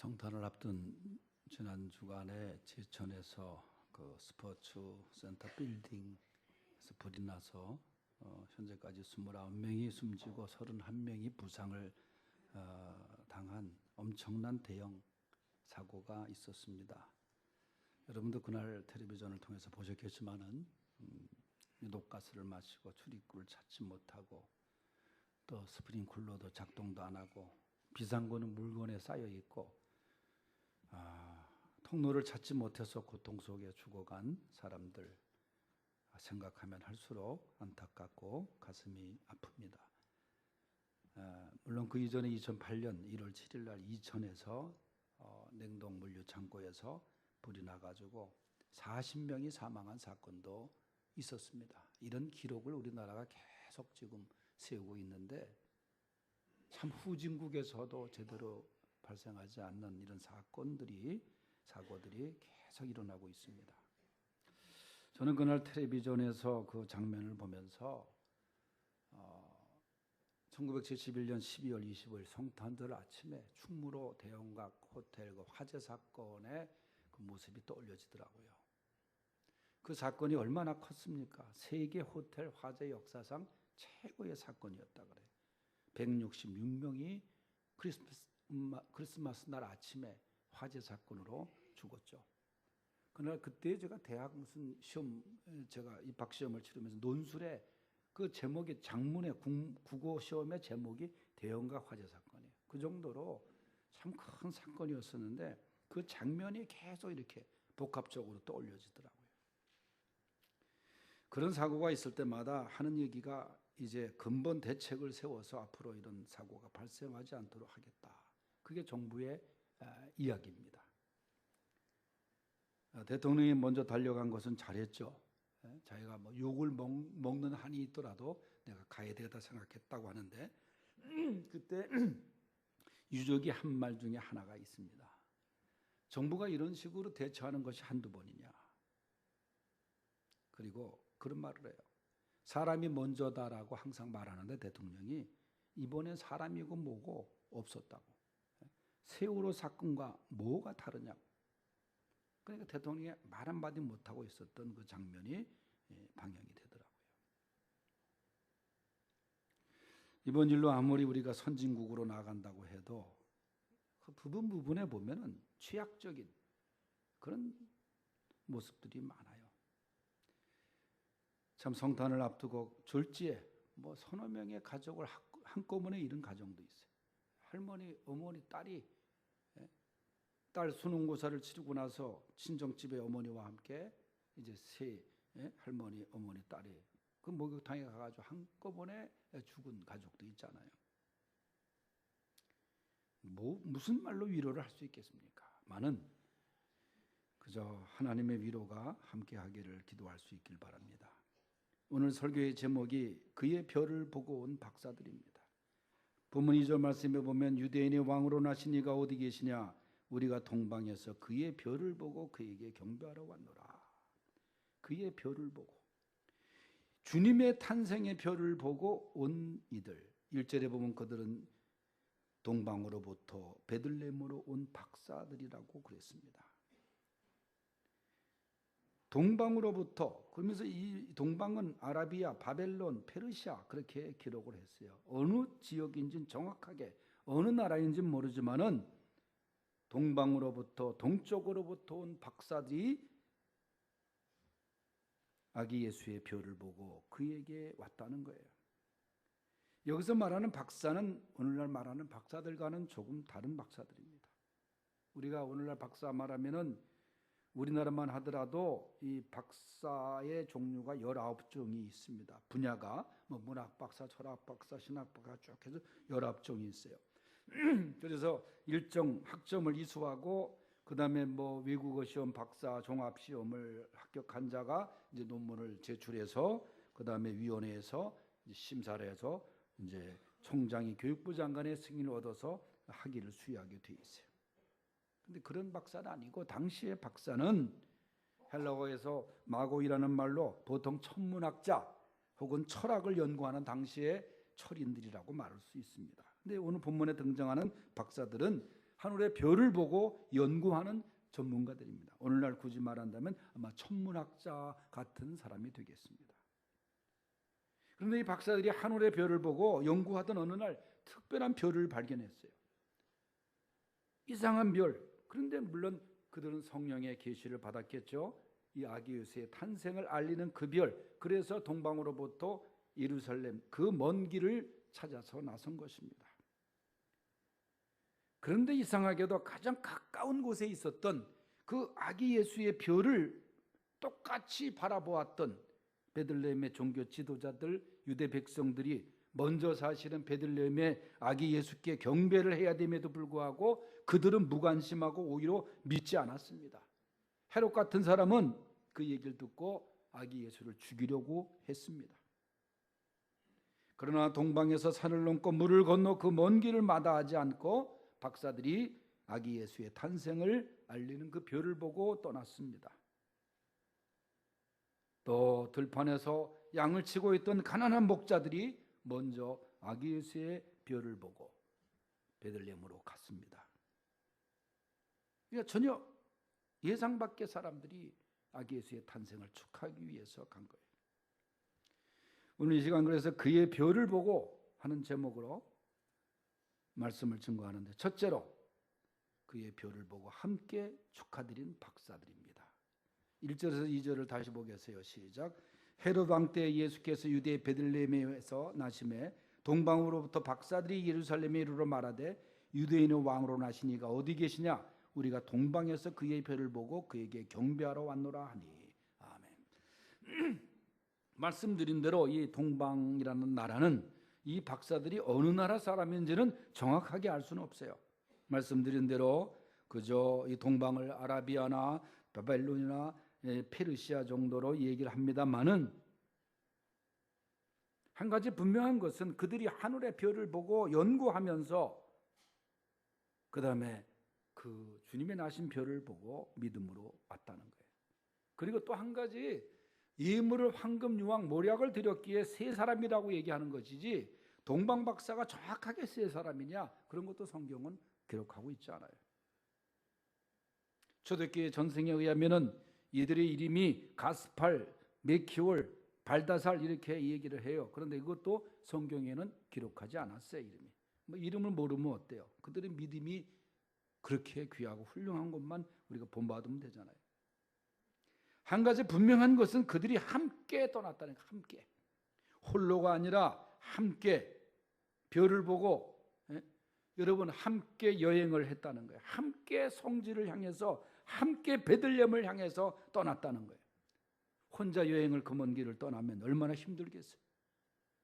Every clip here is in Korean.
성탄을 앞둔 지난 주간에 제천에서 그 스포츠 센터 빌딩에서 불이 나서 현재까지 29명이 숨지고 31명이 부상을 당한 엄청난 대형 사고가 있었습니다. 여러분도 그날 텔레비전을 통해서 보셨겠지만은 녹가스를 마시고 출입구를 찾지 못하고 또 스프링쿨러도 작동도 안 하고 비상구는 물건에 쌓여 있고 통로를 찾지 못해서 고통 속에 죽어간 사람들 생각하면 할수록 안타깝고 가슴이 아픕니다. 물론 그 이전에 2008년 1월 7일 날 이천에서 냉동 물류 창고에서 불이 나가지고 40명이 사망한 사건도 있었습니다. 이런 기록을 우리나라가 계속 지금 세우고 있는데 참 후진국에서도 제대로 발생하지 않는 이런 사고들이 계속 일어나고 있습니다. 저는 그날 텔레비전에서 그 장면을 보면서 1971년 12월 25일 성탄절 아침에 충무로 대형각 호텔 그 화재 사건의 그 모습이 떠올려지더라고요. 그 사건이 얼마나 컸습니까? 세계 호텔 화재 역사상 최고의 사건이었다 그래요. 166명이 크리스마스 날 아침에 화재 사건으로 죽었죠. 그때 제가 대학 무슨 시험 제가 입학 시험을 치르면서 논술에 그 제목이 장문의 국어 시험의 제목이 대형각 화재 사건이에요. 그 정도로 참 큰 사건이었었는데 그 장면이 계속 이렇게 복합적으로 떠올려지더라고요. 그런 사고가 있을 때마다 하는 얘기가 이제 근본 대책을 세워서 앞으로 이런 사고가 발생하지 않도록 하겠다. 그게 정부의 이야기입니다. 대통령이 먼저 달려간 것은 잘했죠. 자기가 뭐 욕을 먹는 한이 있더라도 내가 가야 되겠다 생각했다고 하는데 그때 유족이 한 말 중에 하나가 있습니다. 정부가 이런 식으로 대처하는 것이 한두 번이냐. 그리고 그런 말을 해요. 사람이 먼저다라고 항상 말하는데 대통령이 이번엔 사람이고 뭐고 없었다고. 세월호 사건과 뭐가 다르냐고. 그러니까 대통령이 말 한마디 못하고 있었던 그 장면이 방영이 되더라고요. 이번 일로 아무리 우리가 선진국으로 나간다고 해도 그 부분에 보면은 취약적인 그런 모습들이 많아요. 참 성탄을 앞두고 졸지에 뭐 서너 명의 가족을 한꺼번에 잃은 가정도 있어요. 할머니, 어머니, 딸이 딸 수능고사를 치르고 나서 친정집에 어머니와 함께 이제 세 할머니, 어머니, 딸이 그 목욕탕에 가가지고 한꺼번에 죽은 가족도 있잖아요. 무슨 말로 위로를 할 수 있겠습니까? 많은 그저 하나님의 위로가 함께하기를 기도할 수 있길 바랍니다. 오늘 설교의 제목이 그의 별을 보고 온 박사들입니다. 본문 2절 말씀에 보면 유대인의 왕으로 나신 이가 어디 계시냐? 우리가 동방에서 그의 별을 보고 그에게 경배하러 왔노라. 그의 별을 보고 주님의 탄생의 별을 보고 온 이들 1절에 보면 그들은 동방으로부터 베들레헴으로 온 박사들이라고 그랬습니다. 동방으로부터 그러면서 이 동방은 아라비아, 바벨론, 페르시아 그렇게 기록을 했어요. 어느 지역인지는 정확하게 어느 나라인지는 모르지만은 동방으로부터 동쪽으로부터 온 박사들이 아기 예수의 별을 보고 그에게 왔다는 거예요. 여기서 말하는 박사는 오늘날 말하는 박사들과는 조금 다른 박사들입니다. 우리가 오늘날 박사 말하면은 우리나라만 하더라도 이 박사의 종류가 19종이 있습니다. 분야가 뭐 문학 박사, 철학 박사, 신학 박사 쭉 해서 19종이 있어요. 그래서 일정 학점을 이수하고 그다음에 뭐 외국어 시험 박사 종합 시험을 합격한 자가 이제 논문을 제출해서 그다음에 위원회에서 이제 심사를 해서 이제 총장이 교육부 장관의 승인을 얻어서 학위를 수여하게 돼 있어요. 근데 그런 박사는 아니고 당시의 박사는 헬라어에서 마고이라는 말로 보통 천문학자 혹은 철학을 연구하는 당시의 철인들이라고 말할 수 있습니다. 근데 오늘 본문에 등장하는 박사들은 하늘의 별을 보고 연구하는 전문가들입니다. 오늘날 굳이 말한다면 아마 천문학자 같은 사람이 되겠습니다. 그런데 이 박사들이 하늘의 별을 보고 연구하던 어느 날 특별한 별을 발견했어요. 이상한 별. 그런데 물론 그들은 성령의 계시를 받았겠죠. 이 아기 예수의 탄생을 알리는 그 별. 그래서 동방으로부터 예루살렘 그 먼 길을 찾아서 나선 것입니다. 그런데 이상하게도 가장 가까운 곳에 있었던 그 아기 예수의 별을 똑같이 바라보았던 베들레헴의 종교 지도자들, 유대 백성들이 먼저 사실은 베들레헴의 아기 예수께 경배를 해야 됨에도 불구하고 그들은 무관심하고 오히려 믿지 않았습니다. 헤롯 같은 사람은 그 얘기를 듣고 아기 예수를 죽이려고 했습니다. 그러나 동방에서 산을 넘고 물을 건너 그 먼 길을 마다하지 않고 박사들이 아기 예수의 탄생을 알리는 그 별을 보고 떠났습니다. 또 들판에서 양을 치고 있던 가난한 목자들이 먼저 아기 예수의 별을 보고 베들레헴으로 갔습니다. 그러니까 전혀 예상 밖의 사람들이 아기 예수의 탄생을 축하하기 위해서 간 거예요. 오늘 이 시간 그래서 그의 별을 보고 하는 제목으로 말씀을 증거하는데, 첫째로 그의 별을 보고 함께 축하드린 박사들입니다. 1절에서 2절을 다시 보겠어요. 시작. 헤롯 왕 때 예수께서 유대 베들레헴에서 나심에 동방으로부터 박사들이 예루살렘에 이르러 말하되 유대인의 왕으로 나시니가 어디 계시냐? 우리가 동방에서 그의 별을 보고 그에게 경배하러 왔노라 하니. 아멘. 말씀드린 대로 이 동방이라는 나라는 이 박사들이 어느 나라 사람인지는 정확하게 알 수는 없어요. 말씀드린 대로 그저 이 동방을 아라비아나 바벨론이나 페르시아 정도로 얘기를 합니다만은, 한 가지 분명한 것은 그들이 하늘의 별을 보고 연구하면서 그 다음에 그 주님의 나신 별을 보고 믿음으로 왔다는 거예요. 그리고 또 한 가지, 예물을 황금, 유황, 모략을 드렸기에 세 사람이라고 얘기하는 것이지 동방 박사가 정확하게 세 사람이냐, 그런 것도 성경은 기록하고 있지 않아요. 초대교회 전승에 의하면은 이들의 이름이 가스팔, 메키올, 발다살 이렇게 얘기를 해요. 그런데 이것도 성경에는 기록하지 않았어요. 이름이. 뭐 이름을 모르면 어때요? 그들의 믿음이 그렇게 귀하고 훌륭한 것만 우리가 본받으면 되잖아요. 한 가지 분명한 것은 그들이 함께 떠났다는 거예요. 함께. 홀로가 아니라 함께 별을 보고, 여러분 함께 여행을 했다는 거예요. 함께 성지를 향해서, 함께 베들레헴을 향해서 떠났다는 거예요. 혼자 여행을 그 먼 길을 떠나면 얼마나 힘들겠어요.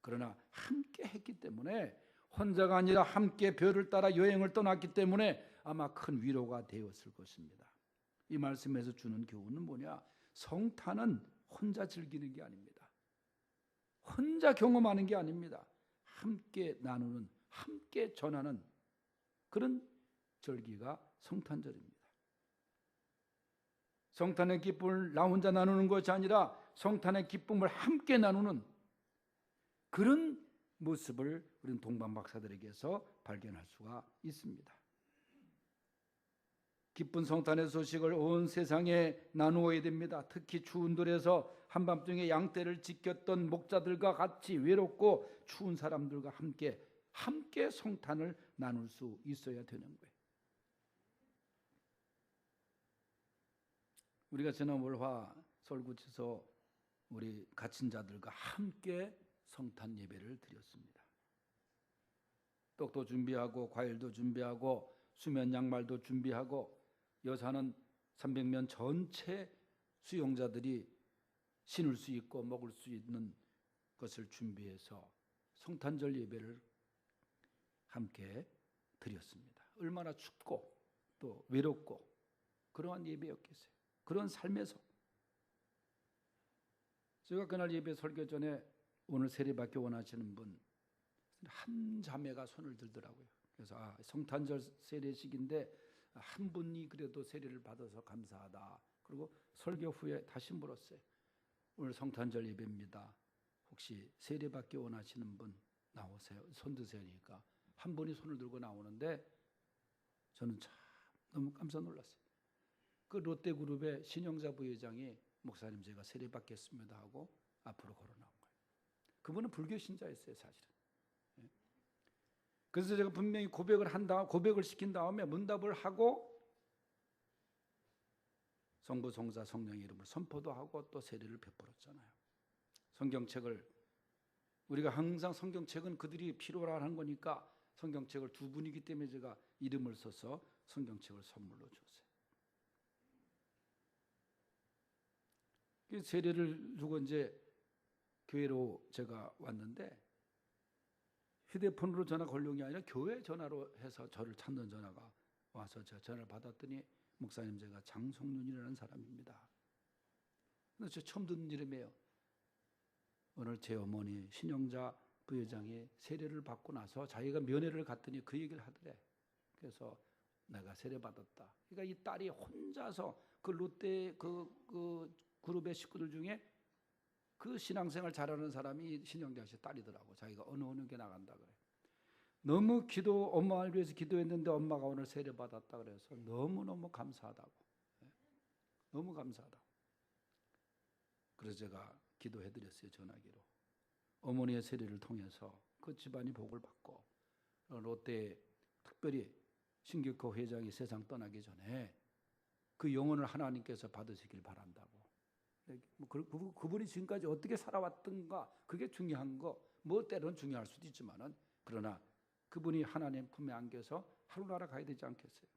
그러나 함께 했기 때문에, 혼자가 아니라 함께 별을 따라 여행을 떠났기 때문에 아마 큰 위로가 되었을 것입니다. 이 말씀에서 주는 교훈은 뭐냐? 성탄은 혼자 즐기는 게 아닙니다. 혼자 경험하는 게 아닙니다. 함께 나누는, 함께 전하는 그런 절기가 성탄절입니다. 성탄의 기쁨을 나 혼자 나누는 것이 아니라 성탄의 기쁨을 함께 나누는 그런 모습을 우리는 동방 박사들에게서 발견할 수가 있습니다. 기쁜 성탄의 소식을 온 세상에 나누어야 됩니다. 특히 추운 들에서 한밤중에 양떼를 지켰던 목자들과 같이 외롭고 추운 사람들과 함께 성탄을 나눌 수 있어야 되는 거예요. 우리가 지난 월화 설구치서 우리 갇힌 자들과 함께 성탄 예배를 드렸습니다. 떡도 준비하고 과일도 준비하고 수면 양말도 준비하고, 여사는 300명 전체 수용자들이 신을 수 있고 먹을 수 있는 것을 준비해서 성탄절 예배를 함께 드렸습니다. 얼마나 춥고 또 외롭고 그러한 예배였겠어요. 그런 삶에서 제가 그날 예배 설교 전에 오늘 세례받기 원하시는 분 한 자매가 손을 들더라고요. 그래서 성탄절 세례식인데 한 분이 그래도 세례를 받아서 감사하다. 그리고 설교 후에 다시 물었어요. 오늘 성탄절 예배입니다. 혹시 세례받기 원하시는 분 나오세요. 손 드세요니까 한 분이 손을 들고 나오는데 저는 참 너무 깜짝 놀랐어요. 그 롯데그룹의 신영자 부회장이 목사님 제가 세례받겠습니다 하고 앞으로 걸어 나온 거예요. 그분은 불교 신자였어요, 사실은. 그래서 제가 분명히 고백을 시킨 다음에 문답을 하고 성부, 성자, 성령의 이름을 선포도 하고 또 세례를 베풀었잖아요. 성경책을 우리가 항상 성경책은 그들이 필요로 하는 거니까 성경책을 두 분이기 때문에 제가 이름을 써서 성경책을 선물로 줬어요. 세례를 주고 이제 교회로 제가 왔는데 휴대폰으로 전화 걸려온 게 아니라 교회 전화로 해서 저를 찾는 전화가 와서 제가 전화를 받았더니 목사님 제가 장성윤이라는 사람입니다. 근데 저 처음 듣는 이름이에요. 오늘 제 어머니 신영자 부회장이 세례를 받고 나서 자기가 면회를 갔더니 그 얘기를 하더래. 그래서 내가 세례받았다. 그러니까 이 딸이 혼자서 그 롯데 그 그룹의 식구들 중에 그 신앙생활 잘하는 사람이 신영자 씨 딸이더라고. 자기가 어느 게 나간다 그래. 너무 엄마를 위해서 기도했는데 엄마가 오늘 세례 받았다 그래서 너무너무 감사하다고. 너무 감사하다고. 그래서 제가 기도해드렸어요, 전화기로. 어머니의 세례를 통해서 그 집안이 복을 받고 롯데 특별히 신격호 회장이 세상 떠나기 전에 그 영혼을 하나님께서 받으시길 바란다고. 그분이 지금까지 어떻게 살아왔던가 그게 중요한 거. 뭐 때로는 중요할 수도 있지만은 그러나 그분이 하나님 품에 안겨서 하루나라 가야 되지 않겠어요?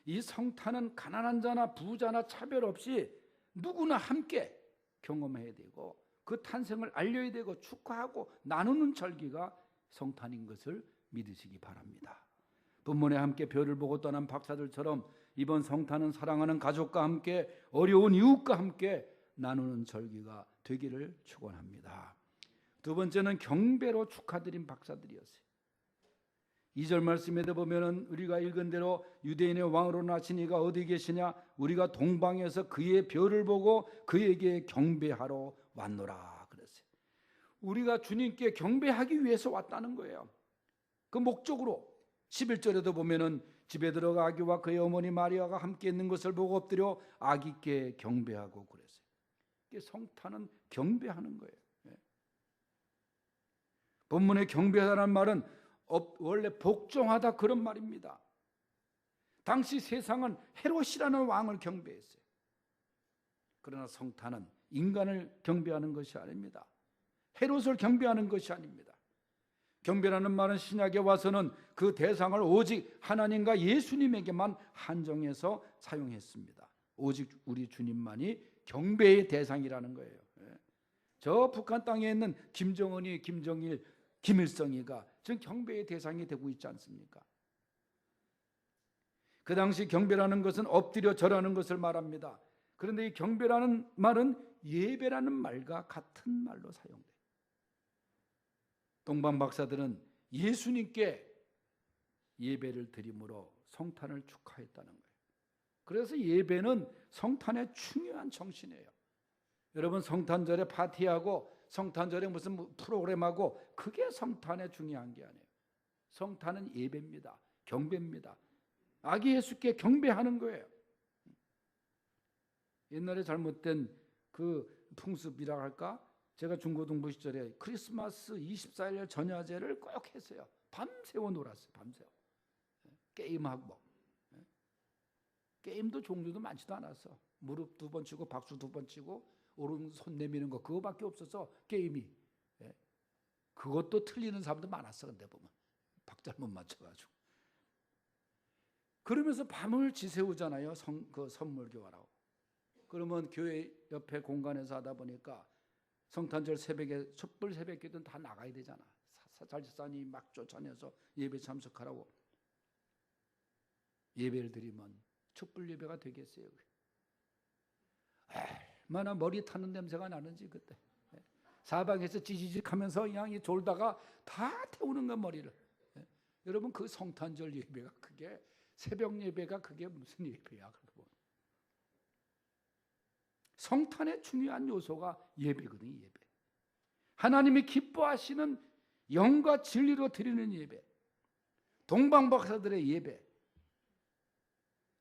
이 성탄은 가난한 자나 부자나 차별 없이 누구나 함께 경험해야 되고 그 탄생을 알려야 되고 축하하고 나누는 절기가 성탄인 것을 믿으시기 바랍니다. 본문에 함께 별을 보고 떠난 박사들처럼 이번 성탄은 사랑하는 가족과 함께 어려운 이웃과 함께 나누는 절기가 되기를 축원합니다. 두 번째는 경배로 축하드린 박사들이었어요. 2절 말씀에도 보면은 우리가 읽은 대로 유대인의 왕으로 나신 이가 어디 계시냐? 우리가 동방에서 그의 별을 보고 그에게 경배하러 왔노라 그랬어요. 우리가 주님께 경배하기 위해서 왔다는 거예요. 그 목적으로 11절에도 보면은 집에 들어가 아기와 그의 어머니 마리아가 함께 있는 것을 보고 엎드려 아기께 경배하고 그랬어요. 성탄은 경배하는 거예요. 본문에 경배하다는 말은 원래 복종하다 그런 말입니다. 당시 세상은 헤롯이라는 왕을 경배했어요. 그러나 성탄은 인간을 경배하는 것이 아닙니다. 헤롯을 경배하는 것이 아닙니다. 경배라는 말은 신약에 와서는 그 대상을 오직 하나님과 예수님에게만 한정해서 사용했습니다. 오직 우리 주님만이 경배의 대상이라는 거예요. 저 북한 땅에 있는 김정은이, 김정일, 김일성이가 지금 경배의 대상이 되고 있지 않습니까? 그 당시 경배라는 것은 엎드려 절하는 것을 말합니다. 그런데 이 경배라는 말은 예배라는 말과 같은 말로 사용돼요. 동방 박사들은 예수님께 예배를 드림으로 성탄을 축하했다는 거예요. 그래서 예배는 성탄의 중요한 정신이에요. 여러분 성탄절에 파티하고 성탄절에 무슨 프로그램하고 그게 성탄의 중요한 게 아니에요. 성탄은 예배입니다. 경배입니다. 아기 예수께 경배하는 거예요. 옛날에 잘못된 그 풍습이라 할까? 제가 중고등부 시절에 크리스마스 24일 전야제를 꼭 했어요. 밤새워 놀았어요. 밤새워. 게임하고 게임도 종류도 많지도 않았어. 무릎 2번 치고 박수 2번 치고 오른손 내미는 거 그거밖에 없어서 게임이. 그것도 틀리는 사람도 많았어. 근데 보면 박자를 못 맞춰가지고. 그러면서 밤을 지새우잖아요. 그 선물교환하고. 그러면 교회 옆에 공간에서 하다 보니까 성탄절 새벽에 촛불 새벽기도는 다 나가야 되잖아. 사찰집사님이 막 쫓아내서 예배 참석하라고. 예배를 드리면 촛불 예배가 되겠어요. 얼마나 머리 타는 냄새가 나는지 그때. 사방에서 찌지직하면서 그냥 졸다가 다 태우는 거 머리를. 여러분 그 성탄절 예배가 그게 새벽 예배가 그게 무슨 예배야? 성탄의 중요한 요소가 예배거든요. 예배. 하나님이 기뻐하시는 영과 진리로 드리는 예배. 동방박사들의 예배,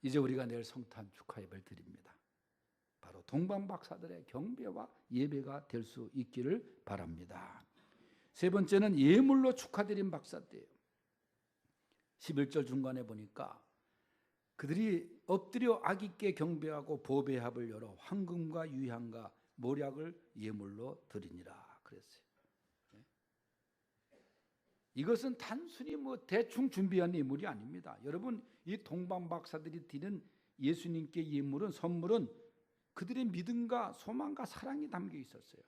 이제 우리가 내일 성탄 축하 예배를 드립니다. 바로 동방박사들의 경배와 예배가 될 수 있기를 바랍니다. 세 번째는 예물로 축하드린 박사들이에요. 11절 중간에 보니까 그들이 엎드려 악있게 경배하고 보배합을 열어 황금과 유향과 모략을 예물로 드리니라 그랬어요. 이것은 단순히 대충 준비한 예물이 아닙니다. 여러분, 이 동방박사들이 드리는 예수님께 예물은, 선물은 그들의 믿음과 소망과 사랑이 담겨 있었어요.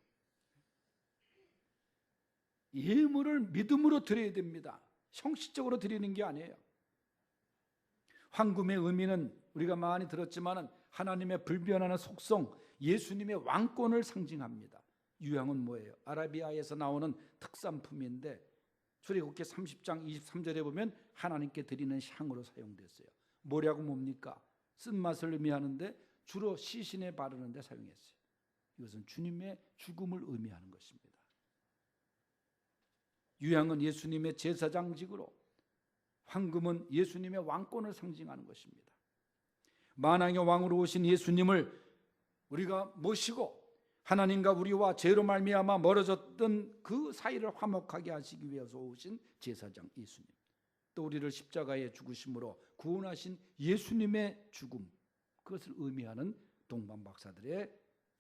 예물을 믿음으로 드려야 됩니다. 형식적으로 드리는 게 아니에요. 황금의 의미는 우리가 많이 들었지만 하나님의 불변하는 속성, 예수님의 왕권을 상징합니다. 유향은 뭐예요? 아라비아에서 나오는 특산품인데 출애굽기 30장 23절에 보면 하나님께 드리는 향으로 사용됐어요. 모략은 뭡니까? 쓴맛을 의미하는데 주로 시신에 바르는 데 사용했어요. 이것은 주님의 죽음을 의미하는 것입니다. 유향은 예수님의 제사장직으로, 황금은 예수님의 왕권을 상징하는 것입니다. 만왕의 왕으로 오신 예수님을 우리가 모시고 하나님과 우리와 죄로 말미암아 멀어졌던 그 사이를 화목하게 하시기 위해서 오신 제사장 예수님, 또 우리를 십자가에 죽으심으로 구원하신 예수님의 죽음, 그것을 의미하는 동방박사들의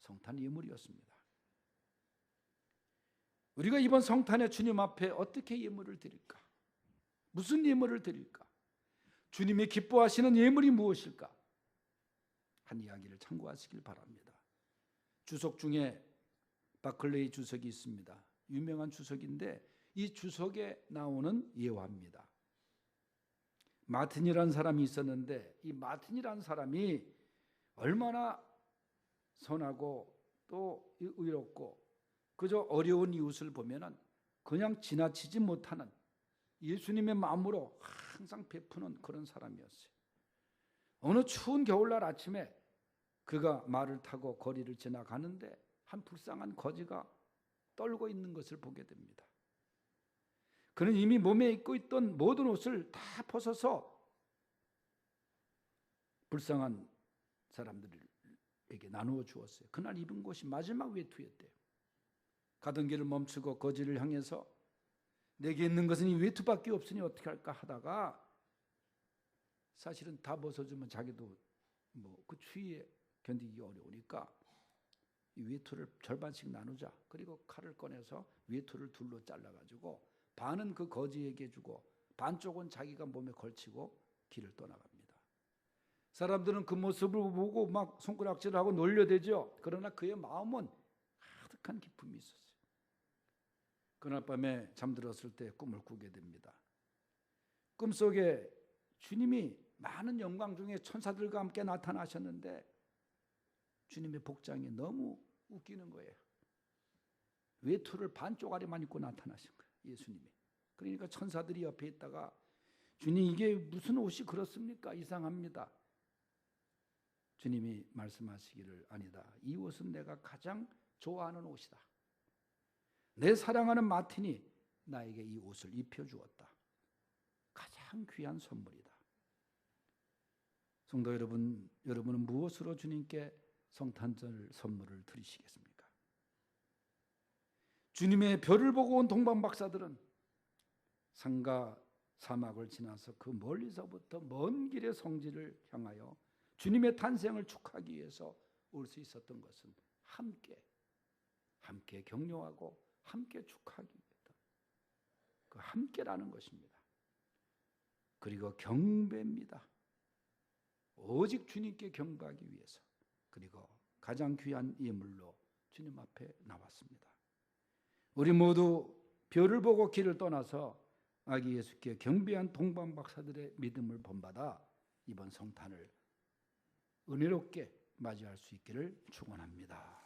성탄 예물이었습니다. 우리가 이번 성탄에 주님 앞에 어떻게 예물을 드릴까? 무슨 예물을 드릴까? 주님이 기뻐하시는 예물이 무엇일까? 한 이야기를 참고하시길 바랍니다. 주석 중에 바클레이 주석이 있습니다. 유명한 주석인데 이 주석에 나오는 예화입니다. 마틴이라는 사람이 있었는데 이 마틴이라는 사람이 얼마나 선하고 또 의롭고 그저 어려운 이웃을 보면은 그냥 지나치지 못하는, 예수님의 마음으로 항상 베푸는 그런 사람이었어요. 어느 추운 겨울날 아침에 그가 말을 타고 거리를 지나가는데 한 불쌍한 거지가 떨고 있는 것을 보게 됩니다. 그는 이미 몸에 입고 있던 모든 옷을 다 벗어서 불쌍한 사람들에게 나누어 주었어요. 그날 입은 것이 마지막 외투였대요. 가던 길을 멈추고 거지를 향해서 내게 있는 것은 이 외투밖에 없으니 어떻게 할까 하다가 사실은 다 벗어주면 자기도 그 추위에 견디기 어려우니까 이 외투를 절반씩 나누자. 그리고 칼을 꺼내서 외투를 둘로 잘라가지고 반은 그 거지에게 주고 반쪽은 자기가 몸에 걸치고 길을 떠나갑니다. 사람들은 그 모습을 보고 막 손가락질을 하고 놀려대죠. 그러나 그의 마음은 가득한 기쁨이 있었어요. 그날 밤에 잠들었을 때 꿈을 꾸게 됩니다. 꿈속에 주님이 많은 영광 중에 천사들과 함께 나타나셨는데 주님의 복장이 너무 웃기는 거예요. 외투를 반쪽아리만 입고 나타나신 거예요, 예수님이. 그러니까 천사들이 옆에 있다가 주님, 이게 무슨 옷이 그렇습니까? 이상합니다. 주님이 말씀하시기를, 아니다, 이 옷은 내가 가장 좋아하는 옷이다. 내 사랑하는 마틴이 나에게 이 옷을 입혀주었다. 가장 귀한 선물이다. 성도 여러분, 여러분은 무엇으로 주님께 성탄절 선물을 드리시겠습니까? 주님의 별을 보고 온 동방박사들은 산과 사막을 지나서 그 멀리서부터 먼 길의 성지를 향하여 주님의 탄생을 축하하기 위해서 올 수 있었던 것은 함께 격려하고 함께 축하하기 위해서, 그 함께라는 것입니다. 그리고 경배입니다. 오직 주님께 경배하기 위해서, 그리고 가장 귀한 예물로 주님 앞에 나왔습니다. 우리 모두 별을 보고 길을 떠나서 아기 예수께 경배한 동방박사들의 믿음을 본받아 이번 성탄을 은혜롭게 맞이할 수 있기를 축원합니다.